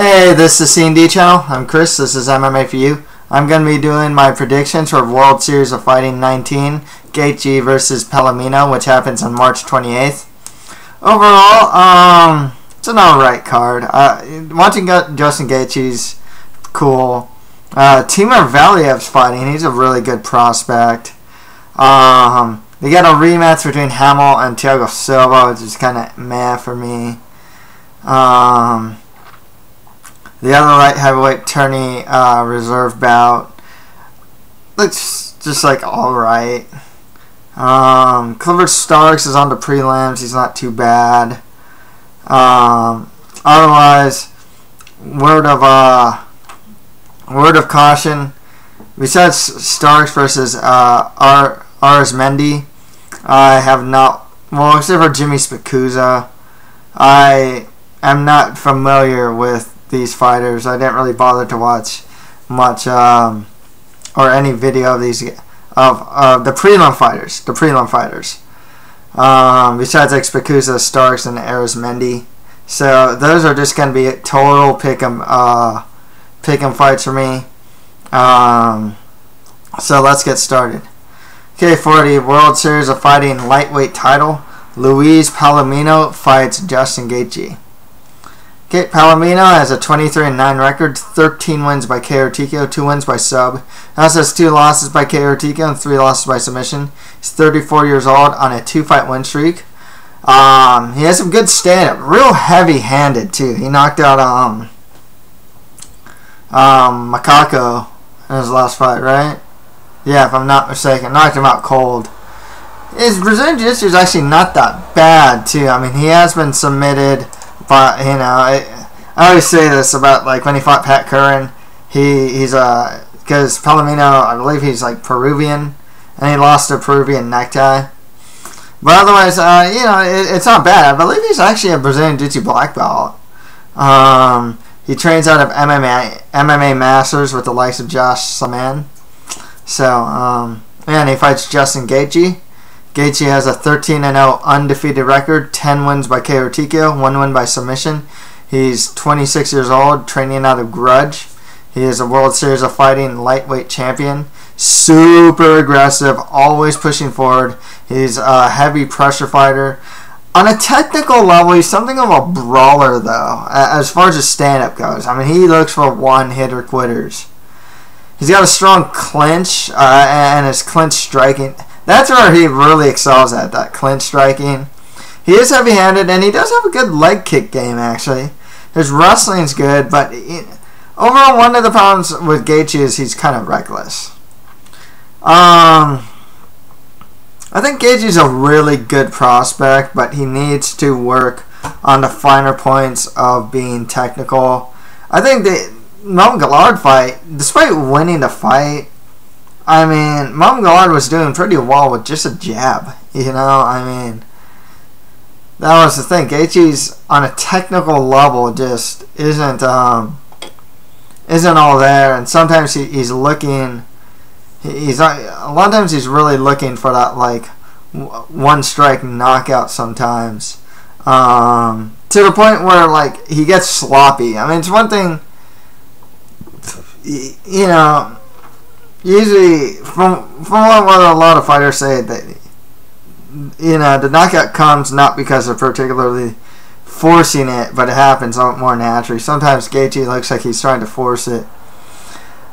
Hey, this is C&D channel. I'm Chris. This is MMA for you. I'm going to be doing my predictions for World Series of Fighting 19, Gaethje versus Palomino, which happens on March 28th. Overall, it's an alright card. Watching Justin Gaethje's cool. Timur Valiev's fighting. He's a really good prospect. They got a rematch between Hamill and Thiago Silva, which is kind of meh for me. The other light heavyweight tourney reserve bout looks just like alright. Clifford Starks is on the prelims. He's not too bad. Otherwise, word of caution. Besides Starks versus Arizmendi, I have not. Well, except for Jimmy Spicuzza, I am not familiar with these fighters. I didn't really bother to watch much or any video of these of the prelim fighters. Besides like Spicuzza, Starks, and Arizmendi. So those are just going to be total pick'em fights for me. So let's get started. Okay, for the World Series of Fighting lightweight title, Luis Palomino fights Justin Gaethje. Okay, Palomino has a 23-9 record, 13 wins by KO TKO, 2 wins by sub. He also has 2 losses by KO TKO and 3 losses by submission. He's 34 years old on a 2-fight win streak. He has some good stand-up, real heavy-handed too. He knocked out Macaco in his last fight, right? Yeah, if I'm not mistaken, knocked him out cold. His Brazilian Jiu-Jitsu is actually not that bad too. I mean, he has been submitted. But, you know, I always say this about, like, when he fought Pat Curran, he's because Palomino, I believe he's, like, Peruvian, and he lost a Peruvian necktie. But otherwise, you know, it's not bad. I believe he's actually a Brazilian Jiu-Jitsu black belt. He trains out of MMA Masters with the likes of Josh Saman. So, and he fights Justin Gaethje. Gaethje has a 13-0 undefeated record, 10 wins by KO TKO, 1 win by submission. He's 26 years old, training out of Grudge. He is a World Series of Fighting lightweight champion. Super aggressive, always pushing forward. He's a heavy pressure fighter. On a technical level, he's something of a brawler, though, as far as his stand-up goes. I mean, he looks for one-hitter quitters. He's got a strong clinch, and his clinch striking. That's where he really excels at, that clinch striking. He is heavy-handed, and he does have a good leg kick game, actually. His wrestling's good, but overall, one of the problems with Gaethje is he's kind of reckless. I think Gaethje's a really good prospect, but he needs to work on the finer points of being technical. I think the Gallard fight, despite winning the fight, I mean, Gallard was doing pretty well with just a jab. You know, I mean, that was the thing. Gaethje's on a technical level just isn't all there, and sometimes he's looking. A lot of times he's really looking for that like one strike knockout sometimes, to the point where like he gets sloppy. I mean, it's one thing, you know. Usually, from what a lot of fighters say, that, you know, the knockout comes not because they're particularly forcing it, but it happens more naturally. Sometimes Gaethje looks like he's trying to force it.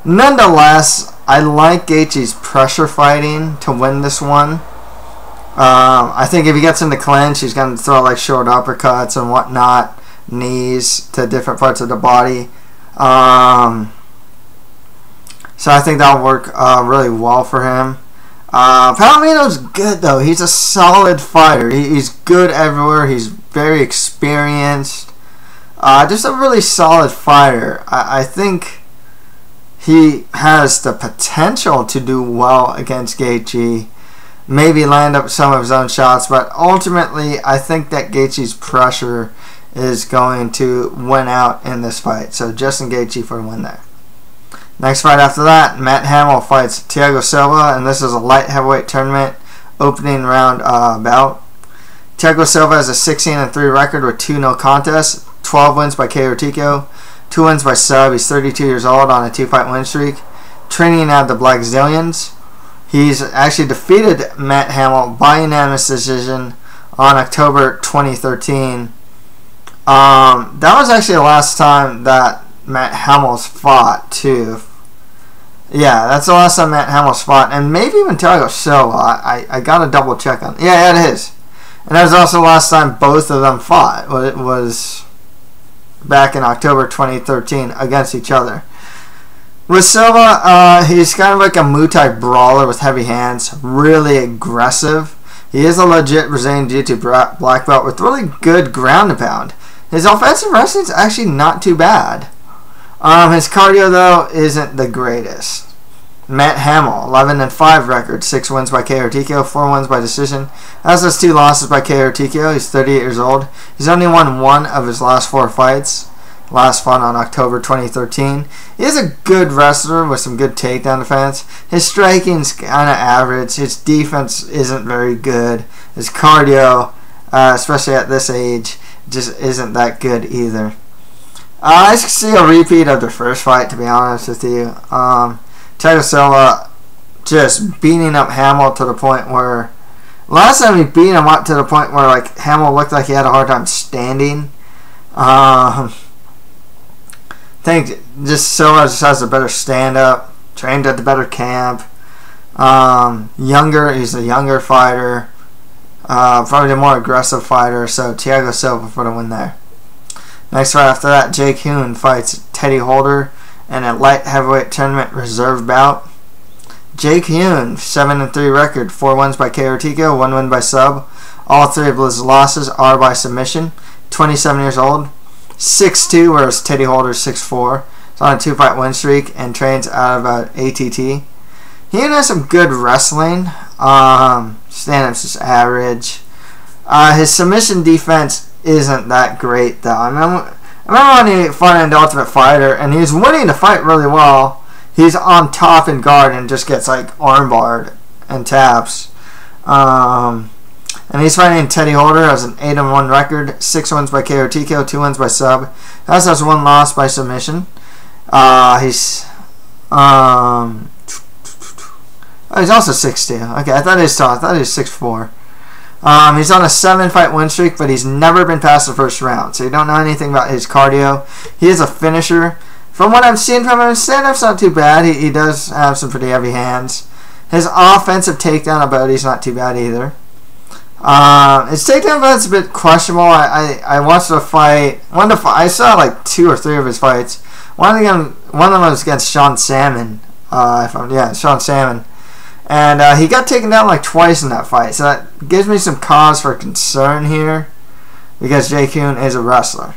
Nonetheless, I like Gaethje's pressure fighting to win this one. I think if he gets in the clinch, he's going to throw like short uppercuts and whatnot, knees to different parts of the body. So I think that'll work really well for him. Palomino's good, though. He's a solid fighter. He's good everywhere. He's very experienced. Just a really solid fighter. I think he has the potential to do well against Gaethje. Maybe land up some of his own shots. But ultimately, I think that Gaethje's pressure is going to win out in this fight. So Justin Gaethje for the win there. Next fight after that, Matt Hamill fights Thiago Silva, and this is a light heavyweight tournament opening round bout. Thiago Silva has a 16-3 record with 2 no contests, 12 wins by KO TKO. 2 wins by sub. He's 32 years old on a 2-fight win streak. Training at the Black Zillions. He's actually defeated Matt Hamill by unanimous decision on October 2013. That was actually the last time that Matt Hamill's fought, too. Yeah, that's the last time Matt Hamill's fought. And maybe even Thiago Silva. I got to double check on. Yeah, it is. And that was also the last time both of them fought. It was back in October 2013 against each other. With Silva, he's kind of like a Muay Thai brawler with heavy hands. Really aggressive. He is a legit Brazilian Jiu-Jitsu black belt with really good ground and pound. His offensive wrestling is actually not too bad. His cardio, though, isn't the greatest. Matt Hamill, 11-5 record, 6 wins by KO or TKO, 4 wins by decision. Has those 2 losses by KO or TKO. He's 38 years old. He's only won 1 of his last 4 fights. Last fought on October 2013. He is a good wrestler with some good takedown defense. His striking's kind of average. His defense isn't very good. His cardio, especially at this age, just isn't that good either. I see a repeat of their first fight, to be honest with you. Thiago Silva just beating up Hamill to the point where last time he beat him up to the point where like Hamill looked like he had a hard time standing. I think just Silva just has a better stand-up, trained at the better camp. He's a younger fighter, probably a more aggressive fighter, so Thiago Silva for the win there. Next fight after that, Jake Heun fights Teddy Holder in a light heavyweight tournament reserve bout. Jake Heun, 7-3 record, 4 wins by KO or TKO, 1 win by sub. All 3 of his losses are by submission. 27 years old, 6'2", whereas Teddy Holder's 6'4". He's on a 2-fight win streak and trains out of ATT. Heun has some good wrestling. Stand-up's just average. His submission defense isn't that great, though. I remember when he fought in the Ultimate Fighter, and he was winning the fight really well. He's on top in guard and just gets like armbarred and taps. And he's fighting Teddy Holder, has an 8-1 record, 6 wins by KO or TKO, 2 wins by sub. He also has 1 loss by submission. He's also 6'2". Okay, I thought he was tall. I thought he was 6'4". He's on a 7-fight win streak, but he's never been past the first round, so you don't know anything about his cardio. He is a finisher. From what I've seen from him, his stand-up's not too bad. He does have some pretty heavy hands. His offensive takedown ability is not too bad either. His takedown ability is a bit questionable. I watched the fight. I saw like 2 or 3 of his fights. One of them was against Sean Salmon. Sean Salmon. And he got taken down like twice in that fight. So that gives me some cause for concern here, because Jake Heun is a wrestler.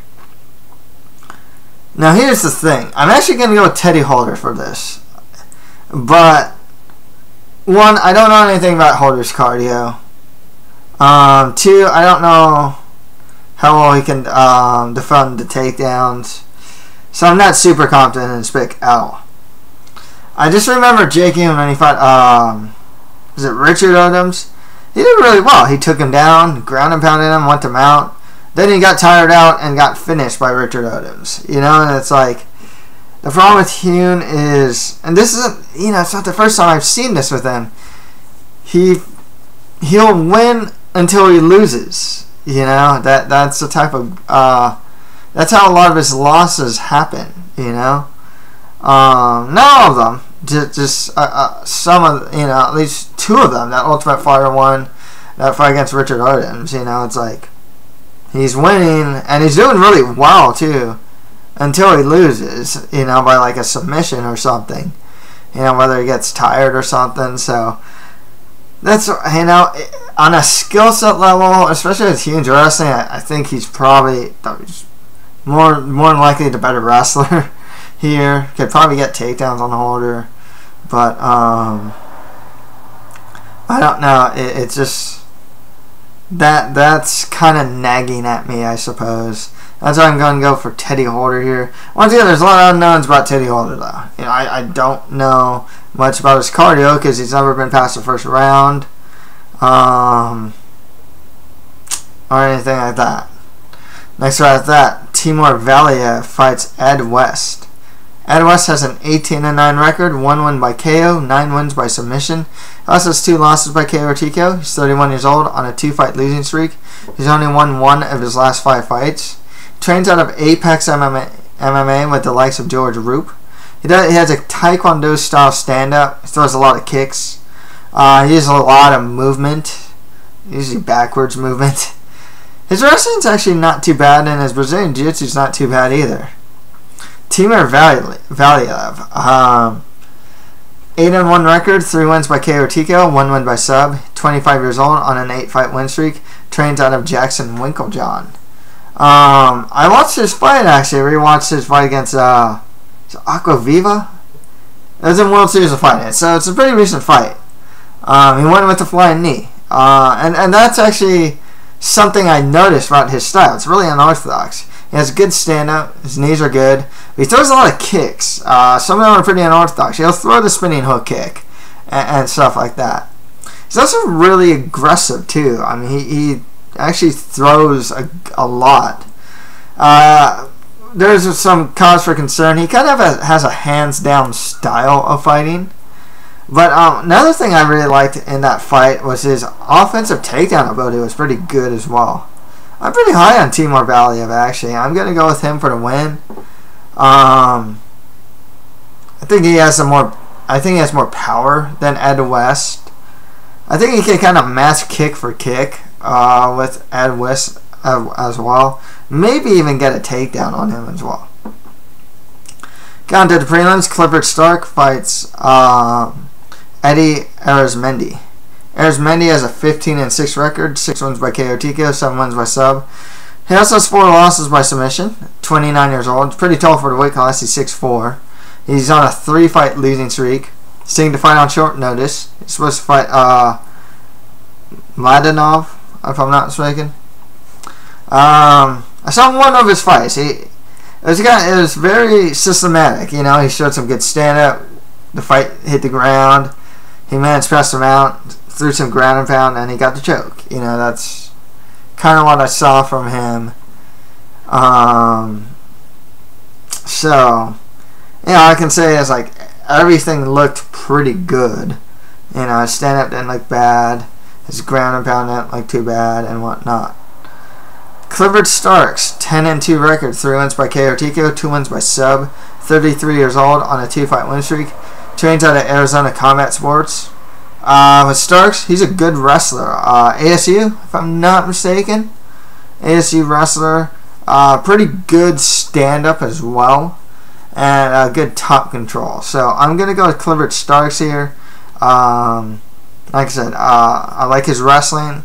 Now here's the thing. I'm actually going to go with Teddy Holder for this. But, 1, I don't know anything about Holder's cardio. 2, I don't know how well he can defend the takedowns. So I'm not super confident in his pick at all. I just remember Jake Heun when he fought, was it Richard Odoms? He did really well. He took him down, ground and pounded him, went to mount. Then he got tired out and got finished by Richard Odoms. You know, and it's like, the problem with Heun is, and this isn't, it's not the first time I've seen this with him. He'll win until he loses. That's the type of, that's how a lot of his losses happen, Not all of them. Just some of, at least 2 of them. That Ultimate Fighter one, that fight against Richard Odoms, it's like, he's winning, and he's doing really well, too, until he loses, by like a submission or something, whether he gets tired or something. So, that's, on a skill set level, especially with Heun's wrestling, I think he's probably more than likely the better wrestler here. Could probably get takedowns on the Holder, but I don't know. It's just that's kind of nagging at me, I suppose. That's why I'm going to go for Teddy Holder here. Once again, there's a lot of unknowns about Teddy Holder, though. I don't know much about his cardio because he's never been past the first round, or anything like that. Next right after that, Timur Valiev fights Ed West. Ed West has an 18-9 record, 1 win by KO, 9 wins by submission. He also has 2 losses by KO or TKO. He's 31 years old on a 2-fight losing streak. He's only won 1 of his last 5 fights. He trains out of Apex MMA with the likes of George Roop. He has a Taekwondo style stand-up. He throws a lot of kicks. He uses a lot of movement, usually backwards movement. His wrestling's actually not too bad, and his Brazilian Jiu-Jitsu's not too bad either. Timur Valiev, 8-1 record, 3 wins by KO or TKO, 1 win by sub. 25 years old on an 8-fight win streak. Trains out of Jackson Winklejohn. I watched his fight actually. I rewatched his fight against Aquaviva. It was in World Series of Fighting, so it's a pretty recent fight. He won with the flying knee, and that's actually something I noticed about his style. It's really unorthodox. He has good stand-up. His knees are good. But he throws a lot of kicks. Some of them are pretty unorthodox. He'll throw the spinning hook kick and stuff like that. He's also really aggressive, too. I mean, he actually throws a lot. There's some cause for concern. He kind of has a hands-down style of fighting. But another thing I really liked in that fight was his offensive takedown ability was pretty good as well. I'm pretty high on Timur Valiev, actually. I'm going to go with him for the win. I think he has more power than Ed West. I think he can kind of match kick for kick with Ed West as well. Maybe even get a takedown on him as well. Going to the prelims, Clifford Stark fights Eddie Arizmendi. Arizmendi has a 15-6 record, 6 wins by KO TKO, 7 wins by sub. He also has 4 losses by submission. 29 years old. Pretty tall for the weight class. He's 6'4". He's on a 3-fight losing streak. Seeking to fight on short notice. He's supposed to fight Mladenov, if I'm not mistaken. I saw one of his fights. It was very systematic. You know, he showed some good stand-up. The fight hit the ground. He managed to press him out, threw some ground and pound, and he got the choke. You know, that's kind of what I saw from him. So, you know, I can say it's like everything looked pretty good. You know, his stand-up didn't look bad. His ground and pound didn't look too bad and whatnot. Clifford Starks, 10-2 record, 3 wins by KO TKO, 2 wins by sub. 33 years old on a 2-fight win streak. Trains out of Arizona Combat Sports. With Starks, he's a good wrestler. ASU, if I'm not mistaken. ASU wrestler. Pretty good stand-up as well. And good top control. So I'm going to go with Clifford Starks here. Like I said, I like his wrestling.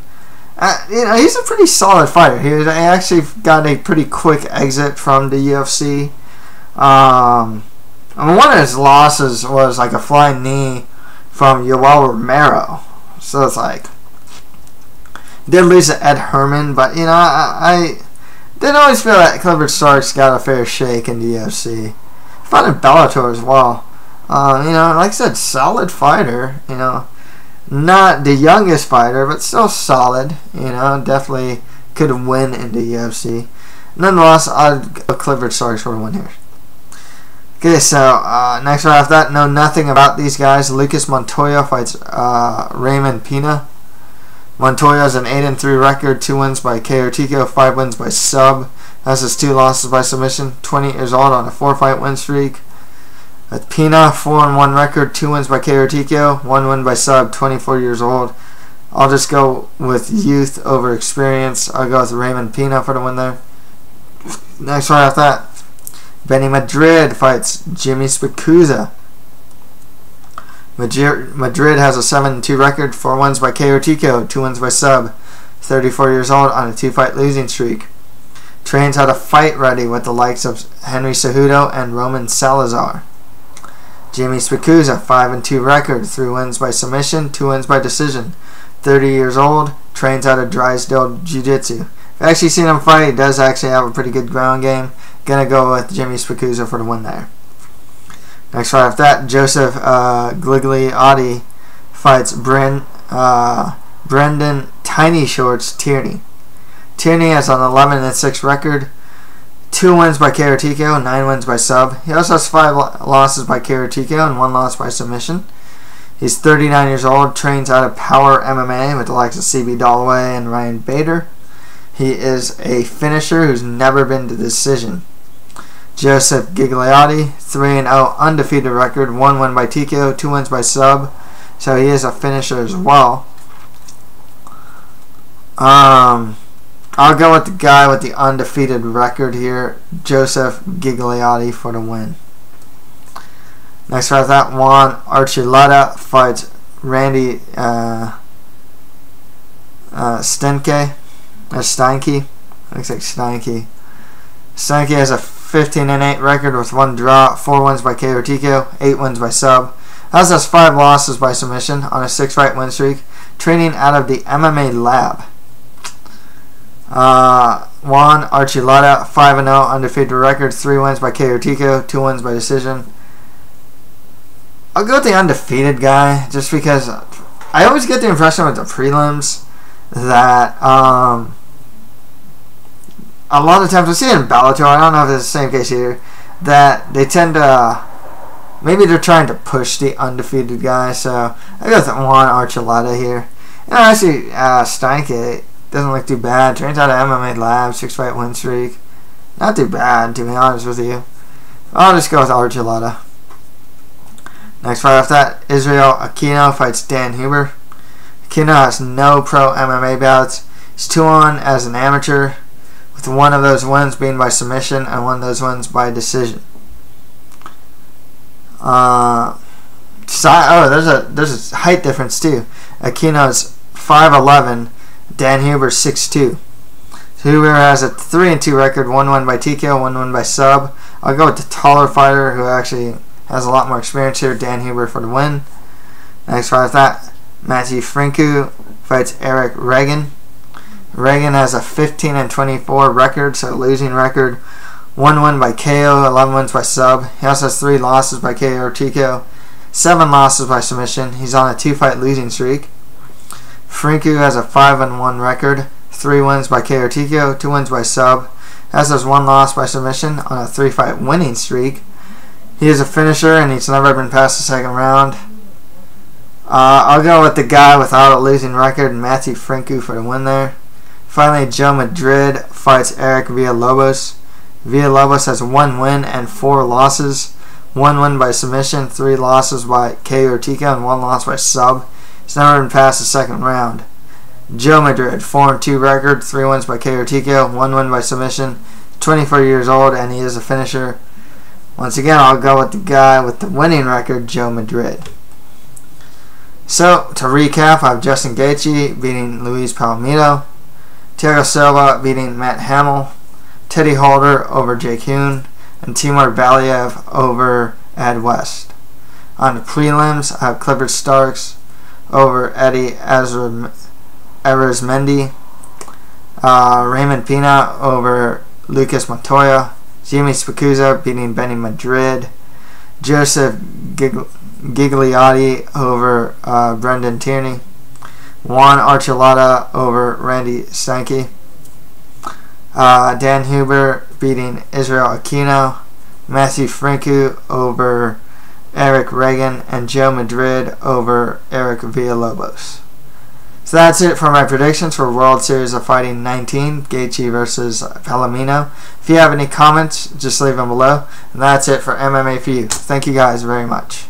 You know, he's a pretty solid fighter. He actually got a pretty quick exit from the UFC. I mean, one of his losses was like a flying knee from Yoel Romero. So it's like, he did lose to Ed Herman, but you know, I didn't always feel that Clifford Starks got a fair shake in the UFC. I found in Bellator as well. You know, like I said, solid fighter. You know, not the youngest fighter, but still solid. You know, definitely could win in the UFC. Nonetheless, I'd go Clifford Starks for a win here. Okay, so next right after that, know nothing about these guys. Lucas Montoya fights Raymond Pina. Montoya has an 8-3 record, 2 wins by KO TKO, 5 wins by sub. Has his 2 losses by submission. 20 years old on a 4-fight win streak. With Pina, 4-1 record, 2 wins by KO TKO, 1 win by sub. 24 years old. I'll just go with youth over experience. I'll go with Raymond Pina for the win there. Next right after that, Benny Madrid fights Jimmy Spicuzza. Madrid has a 7-2 record, 4 wins by KO TKO, 2 wins by sub. 34 years old on a 2-fight losing streak. Trains how to fight ready with the likes of Henry Cejudo and Roman Salazar. Jimmy Spicuzza, 5-2 record, 3 wins by submission, 2 wins by decision. 30 years old, trains out of Drysdale Jiu-Jitsu. I've actually seen him fight. He does actually have a pretty good ground game. Gonna go with Jimmy Spicuzza for the win there. Next right after that, Joseph Gigliotti fights Brendan Tiny Shorts Tierney. Tierney has an 11-6 record, 2 wins by KO TKO, 9 wins by sub. He also has 5 losses by KO TKO and 1 loss by submission. He's 39 years old, trains out of Power MMA with the likes of CB Dalloway and Ryan Bader. He is a finisher who's never been to decision. Joseph Gigliotti, 3-0 undefeated record, 1 win by TKO, 2 wins by sub. So he is a finisher as well. I'll go with the guy with the undefeated record here, Joseph Gigliotti, for the win. Next fight, that Juan Archuleta fights Randy Steinke. Looks like Steinke. Steinke has a 15-8 record with 1 draw, 4 wins by KO TKO, 8 wins by sub. Also has 5 losses by submission on a 6-fight win streak, training out of the MMA lab. Juan Archuleta, 5-0 undefeated record, 3 wins by KO TKO, 2 wins by decision. I'll go with the undefeated guy just because I always get the impression with the prelims that a lot of times, I see it in Bellator, I don't know if it's the same case here, that they tend to, maybe they're trying to push the undefeated guy, so I go with Juan Archuleta here. And actually, Steinke doesn't look too bad, trains out of MMA Lab, 6-fight win streak. Not too bad, to be honest with you. I'll just go with Archuleta. Next fight after that, Israel Aquino fights Dan Huber. Aquino has no pro MMA bouts. He's 2-1 as an amateur, with 1 of those wins being by submission and 1 of those wins by decision. There's a height difference too. Aquino's 5'11", Dan Huber's 6'2". Huber has a 3-2 record, 1 win by TKO, 1 win by sub. I'll go with the taller fighter who actually has a lot more experience here, Dan Huber, for the win. Next fight after that, Frincu fights Erik Regen. Regen has a 15-24 record, so losing record. 1 win by KO, 11 wins by sub. He also has 3 losses by KO or TKO, 7 losses by submission. He's on a 2-fight losing streak. Frincu has a 5-1 record, 3 wins by KO or TKO, 2 wins by sub. He also has 1 loss by submission on a 3-fight winning streak. He is a finisher and he's never been past the 2nd round. I'll go with the guy without a losing record, Frincu, for the win there. Finally, Joe Madrid fights Erik Villalobos. Villalobos has 1 win and 4 losses. 1 win by submission, 3 losses by KO or TKO, and 1 loss by sub. He's never been past the 2nd round. Joe Madrid, 4-2 record, 3 wins by KO or TKO, 1 win by submission, 24 years old, and he is a finisher. Once again, I'll go with the guy with the winning record, Joe Madrid. So, to recap, I have Justin Gaethje beating Luis Palomino, Thiago Silva beating Matt Hamill, Teddy Holder over Jake Heun, and Timur Valiev over Ed West. On the prelims, I have Clifford Starks over Eddie Arizmendi, Raymond Pina over Lucus Montoya, Jimmy Spicuzza beating Benny Madrid, Joseph Gigliotti over Brendan Tierney, Juan Archuleta over Randy Steinke, Dan Huber beating Israel Aquino, Frincu over Erik Regen, and Joe Madrid over Erik Villalobos. So that's it for my predictions for World Series of Fighting 19, Gaethje versus Palomino. If you have any comments, just leave them below. And that's it for MMA for you. Thank you guys very much.